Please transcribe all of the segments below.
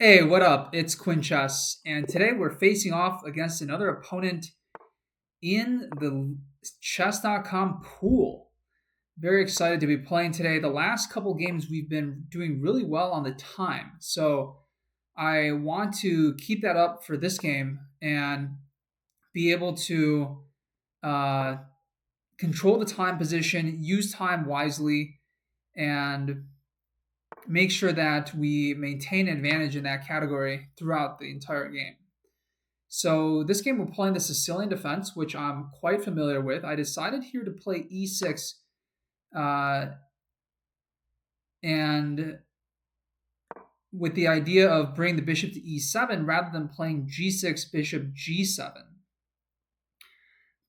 Hey, what up? It's Quinn Chess, and today we're facing off against another opponent in the chess.com pool. Very excited to be playing today. The last couple games we've been doing really well on the time, so I want to keep that up for this game and be able to uh, control the time position, use time wisely, and make sure that we maintain advantage in that category throughout the entire game. So this game we're playing the Sicilian defense, which I'm quite familiar with. I decided here to play e6, uh, and with the idea of bringing the bishop to e7 rather than playing g6, bishop g7,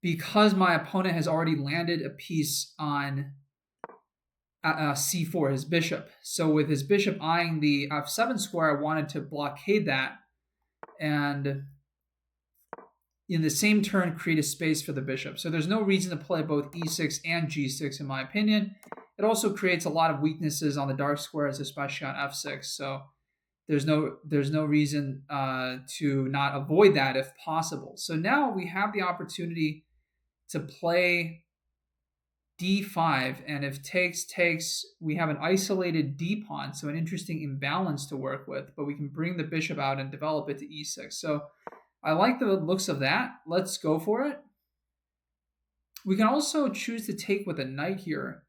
because my opponent has already landed a piece on c4, his bishop. So with his bishop eyeing the f7 square, I wanted to blockade that and in the same turn create a space for the bishop. So there's no reason to play both e6 and g6 in my opinion. It also creates a lot of weaknesses on the dark squares, especially on f6. So there's no reason to not avoid that if possible. So now we have the opportunity to play d5, and if takes, we have an isolated d pawn, so an interesting imbalance to work with, but we can bring the bishop out and develop it to e6. So I like the looks of that. Let's go for it. We can also choose to take with a knight here,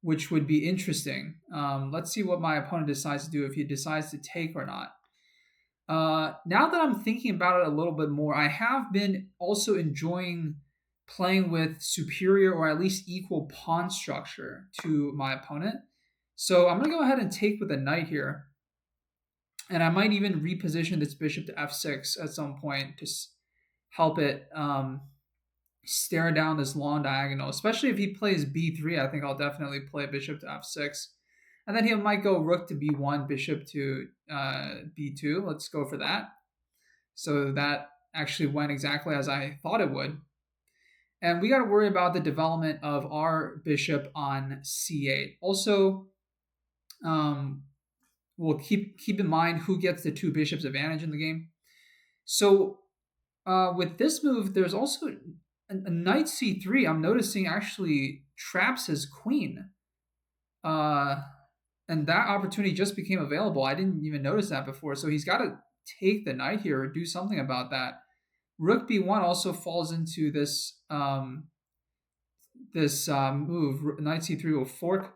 which would be interesting. Let's see what my opponent decides to do, if he decides to take or not. Now that I'm thinking about it a little bit more, I have been also enjoying playing with superior or at least equal pawn structure to my opponent. So I'm going to go ahead and take with a knight here. And I might even reposition this bishop to f6 at some point to help it stare down this long diagonal. Especially if he plays b3, I think I'll definitely play bishop to f6. And then he might go rook to b1, bishop to b2. Let's go for that. So that actually went exactly as I thought it would. And we got to worry about the development of our bishop on c8. Also, we'll keep in mind who gets the two bishops advantage in the game. So with this move, there's also a knight c3. I'm noticing actually traps his queen. And that opportunity just became available. I didn't even notice that before. So he's got to take the knight here or do something about that. Rook b1 also falls into this move. Knight c3 will fork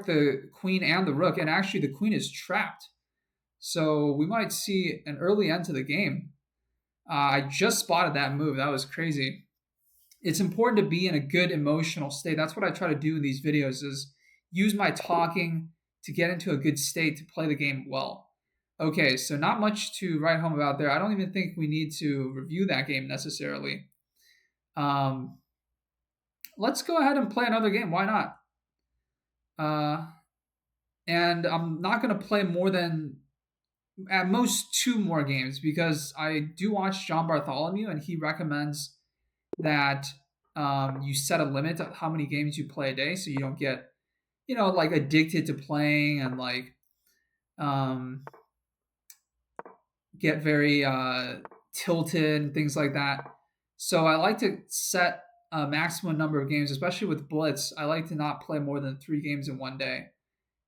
the queen and the rook, and actually the queen is trapped. So we might see an early end to the game. I just spotted that move. That was crazy. It's important to be in a good emotional state. That's what I try to do in these videos, is use my talking to get into a good state to play the game well. Okay, so not much to write home about there. I don't even think we need to review that game necessarily. Let's go ahead and play another game. Why not? And I'm not going to play more than at most two more games, because I do watch John Bartholomew and he recommends that you set a limit to how many games you play a day, so you don't get, like addicted to playing and like get very tilted and things like that. So I like to set a maximum number of games, especially with Blitz. I like to not play more than 3 games in one day.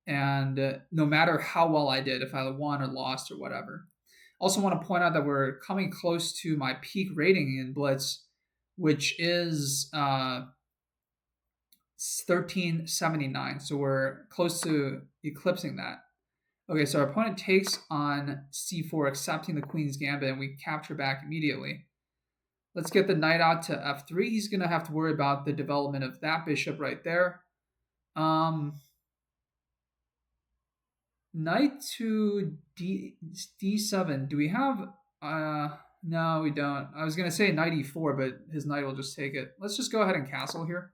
And no matter how well I did, if I won or lost or whatever. Also want to point out that we're coming close to my peak rating in Blitz, which is 1379. So we're close to eclipsing that. Okay, so our opponent takes on c4, accepting the queen's gambit, and we capture back immediately. Let's get the knight out to f3. He's going to have to worry about the development of that bishop right there. Knight to d7. Do we have... no, we don't. I was going to say knight e4, but his knight will just take it. Let's just go ahead and castle here.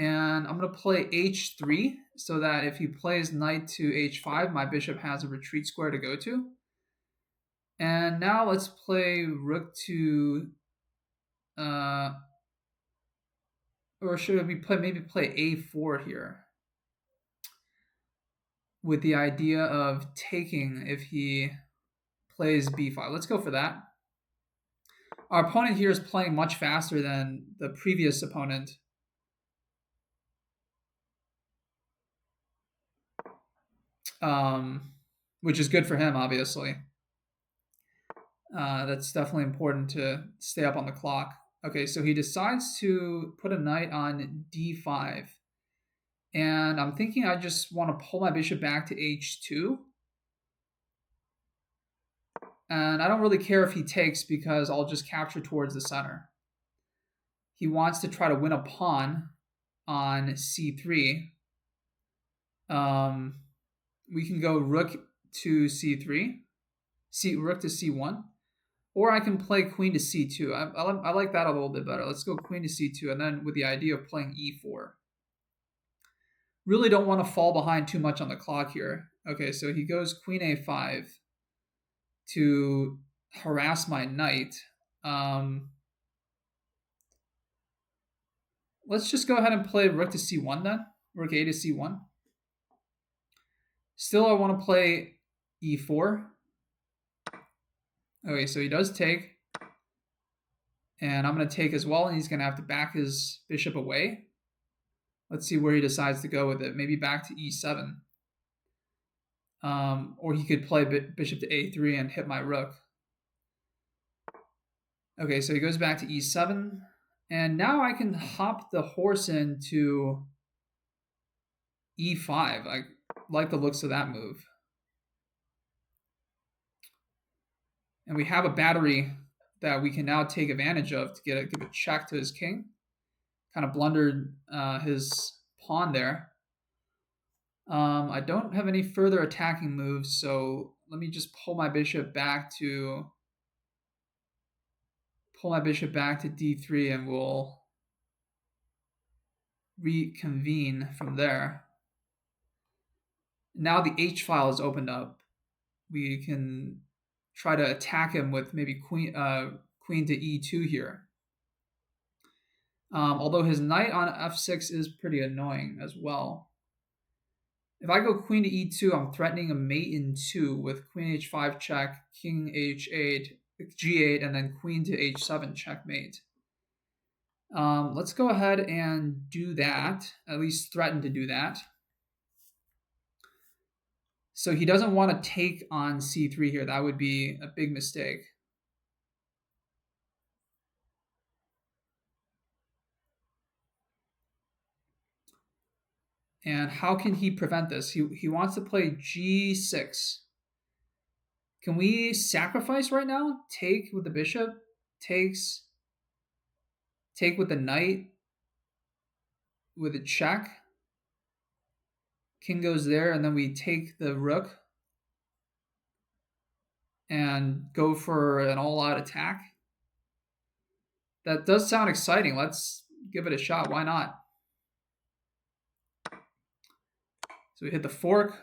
And I'm going to play h3, so that if he plays knight to h5, my bishop has a retreat square to go to. And now let's play rook to... or should we maybe play a4 here? with the idea of taking if he plays b5. Let's go for that. Our opponent here is playing much faster than the previous opponent. Which is good for him, obviously. That's definitely important to stay up on the clock. Okay, so he decides to put a knight on d5. And I'm thinking I just want to pull my bishop back to h2. And I don't really care if he takes because I'll just capture towards the center. He wants to try to win a pawn on c3. We can go rook to c3, rook to c1, or I can play queen to c2. I like that a little bit better. Let's go queen to c2, and then with the idea of playing e4. Really don't want to fall behind too much on the clock here. Okay, so he goes queen a5 to harass my knight. Let's just go ahead and play rook to c1 then. Rook a to c1. Still, I want to play e4. Okay, so he does take. And I'm going to take as well, and he's going to have to back his bishop away. Let's see where he decides to go with it. Maybe back to e7. Or he could play bishop to a3 and hit my rook. Okay, so he goes back to e7. And now I can hop the horse into e5. I like the looks of that move. And we have a battery that we can now take advantage of to give a check to his king. Kind of blundered his pawn there. I don't have any further attacking moves, so let me just pull my bishop back to d3, and we'll reconvene from there. Now the H file is opened up. We can try to attack him with maybe queen to e2 here. Although his knight on f6 is pretty annoying as well. If I go queen to e2, I'm threatening a mate in 2 with queen h5 check, king h8, g8, and then queen to h7 checkmate. Let's go ahead and do that, at least threaten to do that. So he doesn't want to take on c3 here. That would be a big mistake. And how can he prevent this? He wants to play g6. Can we sacrifice right now? Take with the bishop, takes, take with the knight, with a check. King goes there, and then we take the rook and go for an all-out attack. That does sound exciting. Let's give it a shot. Why not? So we hit the fork.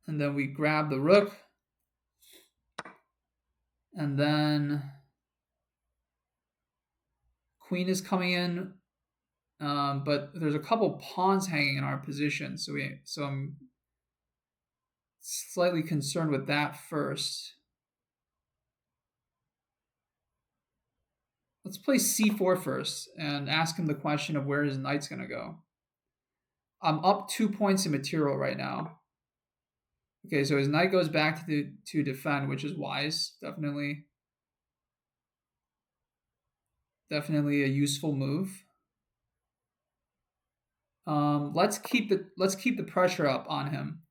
And then we grab the rook. And then queen is coming in. But there's a couple pawns hanging in our position. So I'm slightly concerned with that first. Let's play c4 first and ask him the question of where his knight's going to go. I'm up 2 points in material right now. Okay, so his knight goes back to defend, which is wise. Definitely a useful move. Let's keep the pressure up on him.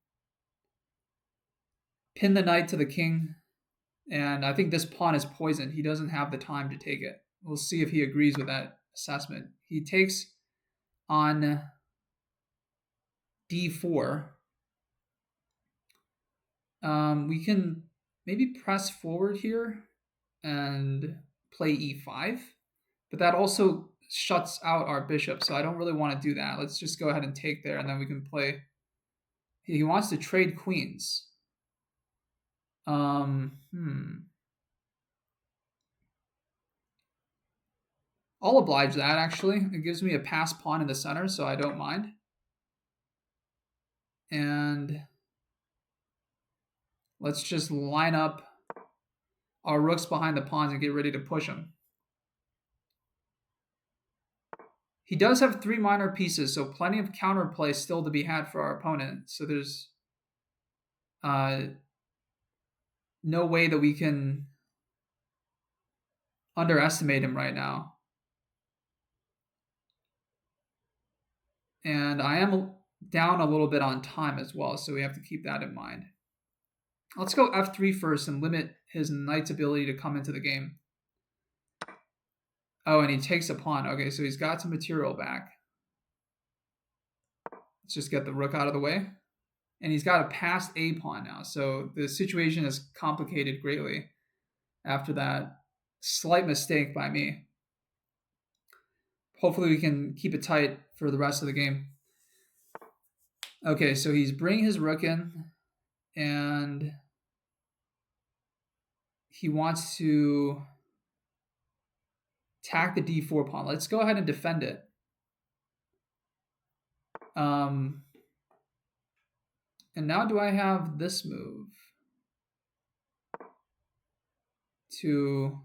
Pin the knight to the king, and I think this pawn is poisoned. He doesn't have the time to take it. We'll see if he agrees with that assessment. He takes on d4. We can maybe press forward here and play e5, but that also shuts out our bishop, so I don't really want to do that. Let's just go ahead and take there, and then we can play. He wants to trade queens. I'll oblige that, actually. It gives me a pass pawn in the center, so I don't mind. And let's just line up our rooks behind the pawns and get ready to push them. He does have 3 minor pieces, so plenty of counterplay still to be had for our opponent. So there's no way that we can underestimate him right now. And I am down a little bit on time as well, so we have to keep that in mind. Let's go f3 first and limit his knight's ability to come into the game. Oh, and he takes a pawn. Okay, so he's got some material back. Let's just get the rook out of the way. And he's got a passed a pawn now, so the situation is complicated greatly after that slight mistake by me. Hopefully we can keep it tight for the rest of the game. Okay, so he's bringing his rook in, and he wants to attack the d4 pawn. Let's go ahead and defend it. And now do I have this move to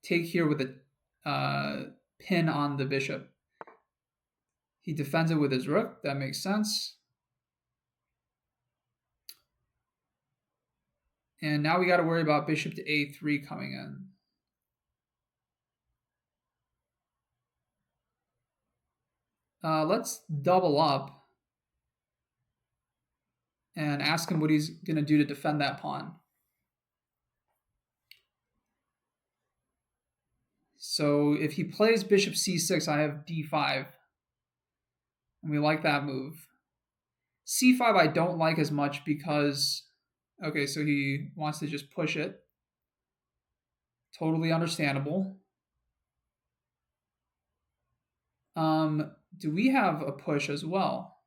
take here with a pin on the bishop? He defends it with his rook. That makes sense. And now we got to worry about bishop to a3 coming in. Let's double up and ask him what he's going to do to defend that pawn. So if he plays bishop c6, I have d5. And we like that move. c5 I don't like as much because, okay, so he wants to just push it. Totally understandable. Do we have a push as well?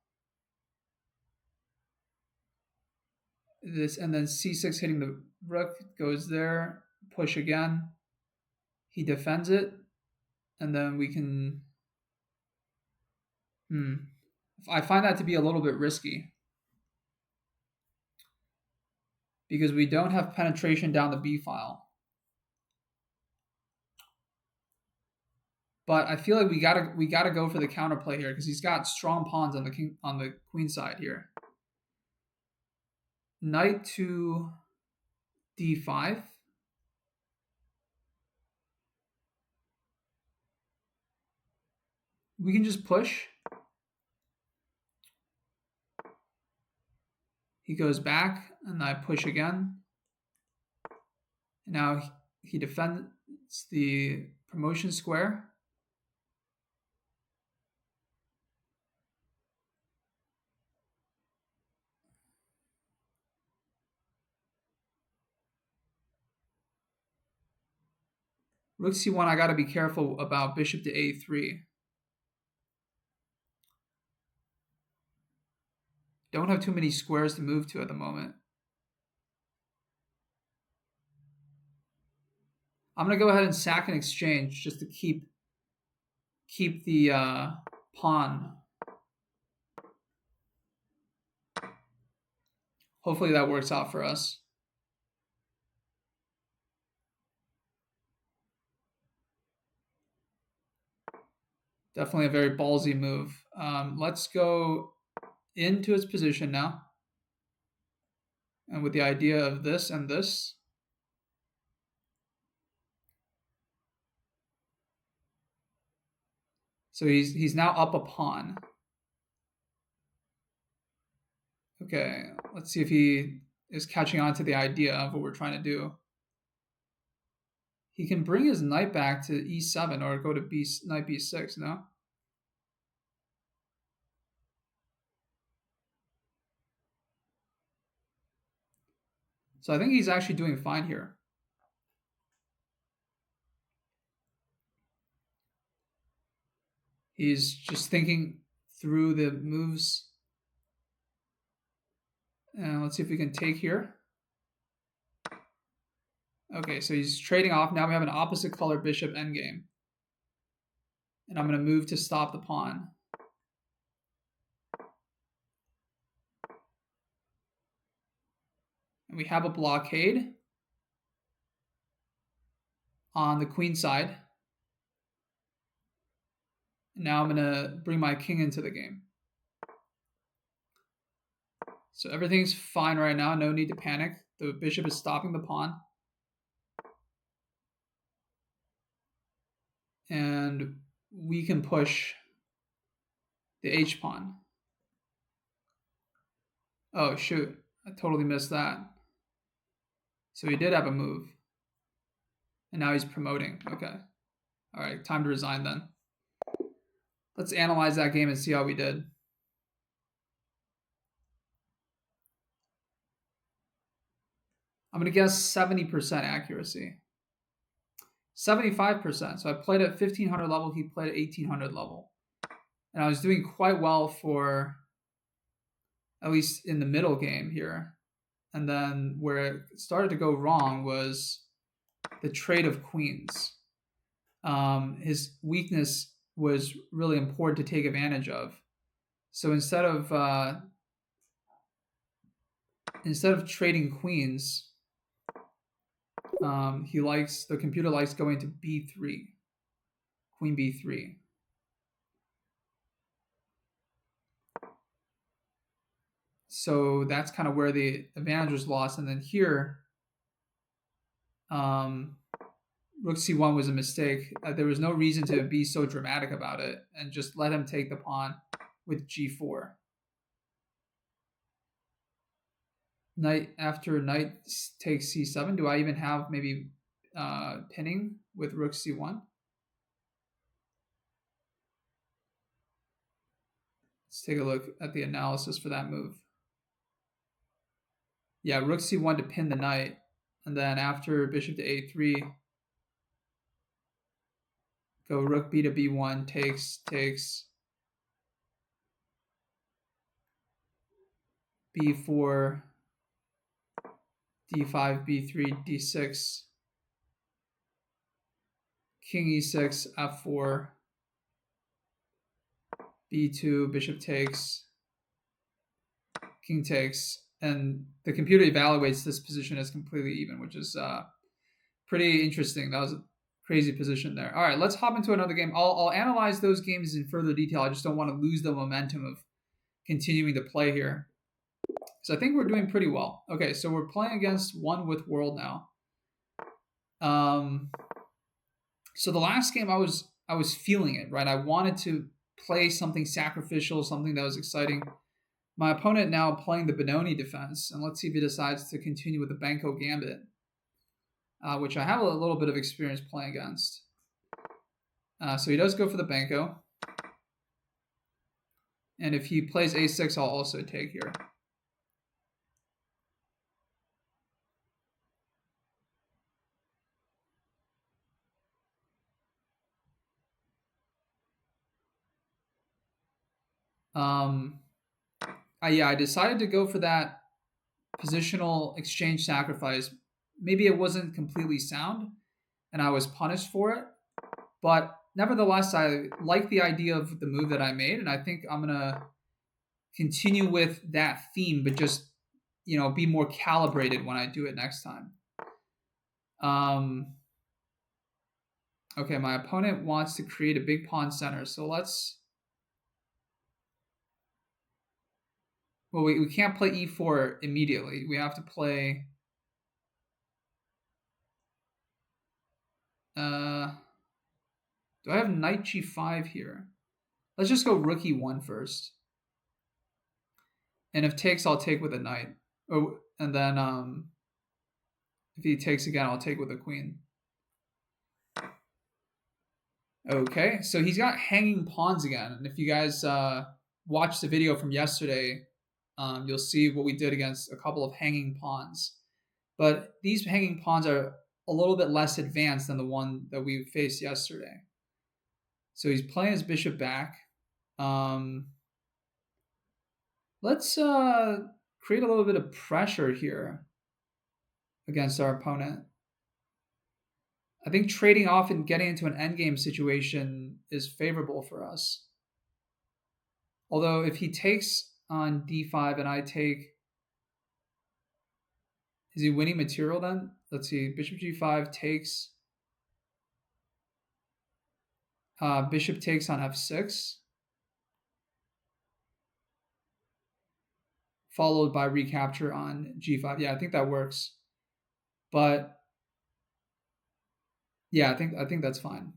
This, and then c6 hitting the rook goes there, push again. He defends it, and then we can... I find that to be a little bit risky because we don't have penetration down the b file. But I feel like we gotta go for the counterplay here because he's got strong pawns on the queen side here. Knight to d5. We can just push. He goes back, and I push again. Now he defends the promotion square. Rook c1, I got to be careful about bishop to a3. Don't have too many squares to move to at the moment. I'm going to go ahead and sack an exchange just to keep the pawn. Hopefully that works out for us. Definitely a very ballsy move. Let's go into its position now. And with the idea of this and this. So he's now up a pawn. Okay, let's see if he is catching on to the idea of what we're trying to do. He can bring his knight back to e7 or go to knight b6, no? So I think he's actually doing fine here. He's just thinking through the moves. And let's see if we can take here. Okay, so he's trading off. Now we have an opposite color bishop endgame. And I'm going to move to stop the pawn. And we have a blockade on the queen side. And now I'm going to bring my king into the game. So everything's fine right now. No need to panic. The bishop is stopping the pawn. And we can push the h-pawn. Oh, shoot. I totally missed that. So he did have a move. And now he's promoting. Okay. All right, time to resign then. Let's analyze that game and see how we did. I'm going to guess 70% accuracy. 75%. So I played at 1500 level. He played at 1800 level. And I was doing quite well for, at least in the middle game here. And then where it started to go wrong was the trade of queens. His weakness was really important to take advantage of. So instead of trading queens, the computer likes going to b3, queen b3. So that's kind of where the advantage was lost. And then here, rook c1 was a mistake. There was no reason to be so dramatic about it and just let him take the pawn with g4. Knight after knight takes c7. Do I even have maybe pinning with rook c1? Let's take a look at the analysis for that move. Yeah, rook c1 to pin the knight. And then after bishop to a3, go rook b to b1, takes, b4, d5, b3, d6, king e6, f4, b2, bishop takes, king takes, and the computer evaluates this position as completely even, which is pretty interesting. That was a crazy position there. All right, let's hop into another game. I'll analyze those games in further detail. I just don't want to lose the momentum of continuing to play here. So I think we're doing pretty well. Okay, so we're playing against One with World now. So the last game I was feeling it, right? I wanted to play something sacrificial, something that was exciting. My opponent now playing the Benoni defense, and let's see if he decides to continue with the Benko Gambit, which I have a little bit of experience playing against. So he does go for the Benko. And if he plays a6, I'll also take here. I decided to go for that positional exchange sacrifice. Maybe it wasn't completely sound, and I was punished for it. But nevertheless, I like the idea of the move that I made, and I think I'm going to continue with that theme, but just, be more calibrated when I do it next time. Okay, my opponent wants to create a big pawn center, so let's... Well, we can't play e4 immediately. We have to play... do I have knight g5 here? Let's just go rook e1 first. And if takes, I'll take with a knight. Oh, and then if he takes again, I'll take with a queen. Okay, so he's got hanging pawns again. And if you guys watched the video from yesterday, you'll see what we did against a couple of hanging pawns. But these hanging pawns are a little bit less advanced than the one that we faced yesterday. So he's playing his bishop back. Let's create a little bit of pressure here against our opponent. I think trading off and getting into an endgame situation is favorable for us. Although if he takes on d5 and I take, is he winning material then? Let's see, bishop g5 takes, bishop takes on f6, followed by recapture on g5. Yeah, I think that works. But yeah, I think that's fine.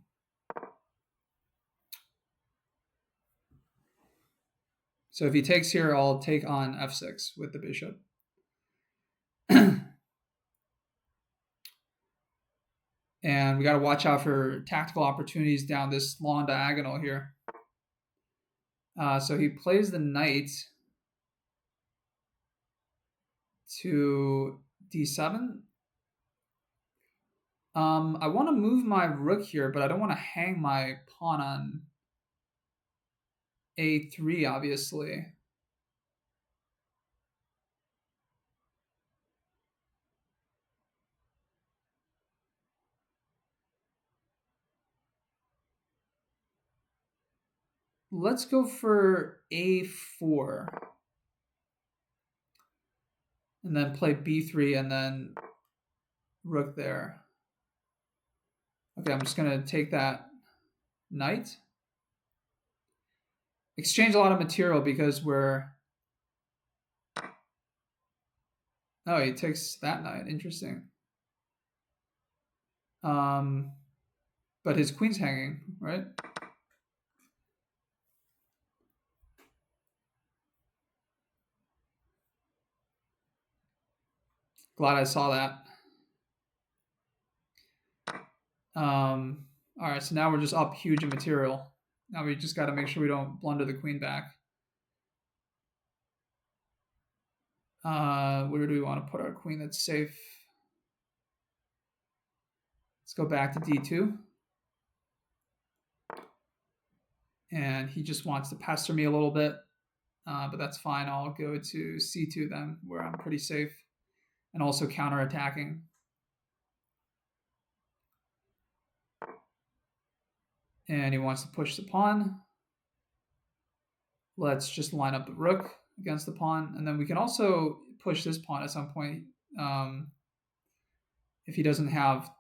So if he takes here, I'll take on f6 with the bishop. And we got to watch out for tactical opportunities down this long diagonal here. So he plays the knight to d7. I want to move my rook here, but I don't want to hang my pawn on a3, obviously. Let's go for a4. And then play b3 and then rook there. Okay, I'm just going to take that knight. Exchange a lot of material because we're... Oh, he takes that knight. Interesting. But his queen's hanging, right? Glad I saw that. All right, so now we're just up huge in material. Now we just got to make sure we don't blunder the queen back. Where do we want to put our queen that's safe? Let's go back to d2. And he just wants to pester me a little bit, but that's fine. I'll go to c2 then, where I'm pretty safe, and also counterattacking. And he wants to push the pawn. Let's just line up the rook against the pawn, and then we can also push this pawn at some point if he doesn't have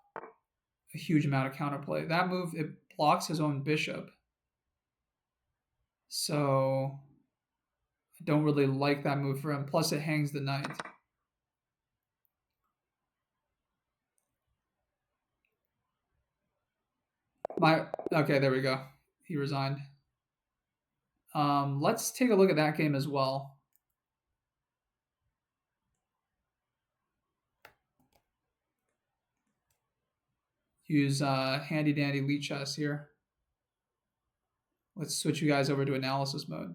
a huge amount of counterplay. That move, it blocks his own bishop. So I don't really like that move for him. Plus it hangs the knight. Okay, there we go. He resigned. Let's take a look at that game as well. Use handy dandy lead chess here. Let's switch you guys over to analysis mode.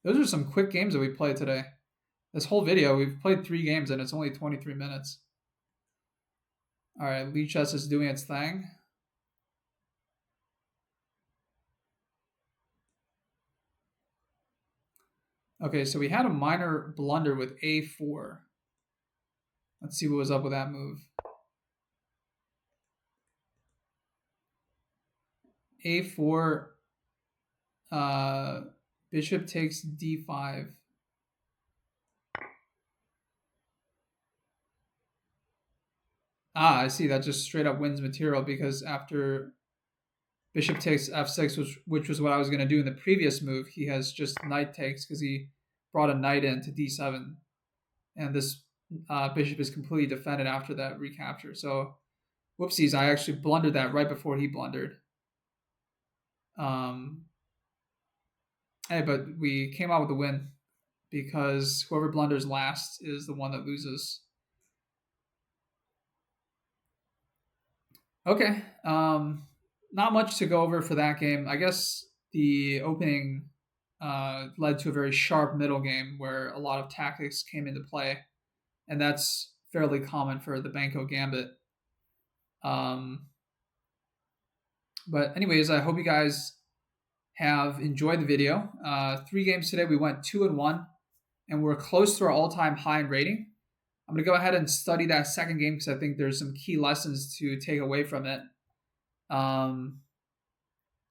Those are some quick games that we played today. This whole video, we've played 3 games and it's only 23 minutes. All right, lead chess is doing its thing. Okay, so we had a minor blunder with a4. Let's see what was up with that move. a4, bishop takes d5. I see. That just straight up wins material because after bishop takes f6, which was what I was going to do in the previous move, he has just knight takes because he brought a knight in to d7. And this bishop is completely defended after that recapture. So, whoopsies, I actually blundered that right before he blundered. Hey, but we came out with a win because whoever blunders last is the one that loses. Okay, not much to go over for that game. I guess the opening led to a very sharp middle game where a lot of tactics came into play, and that's fairly common for the Banco Gambit. But anyways, I hope you guys have enjoyed the video. 3 games today. We went 2-1, and we're close to our all-time high in rating. I'm gonna go ahead and study that second game because I think there's some key lessons to take away from it. Um,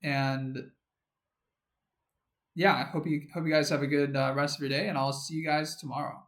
and yeah, I hope you guys have a good rest of your day, and I'll see you guys tomorrow.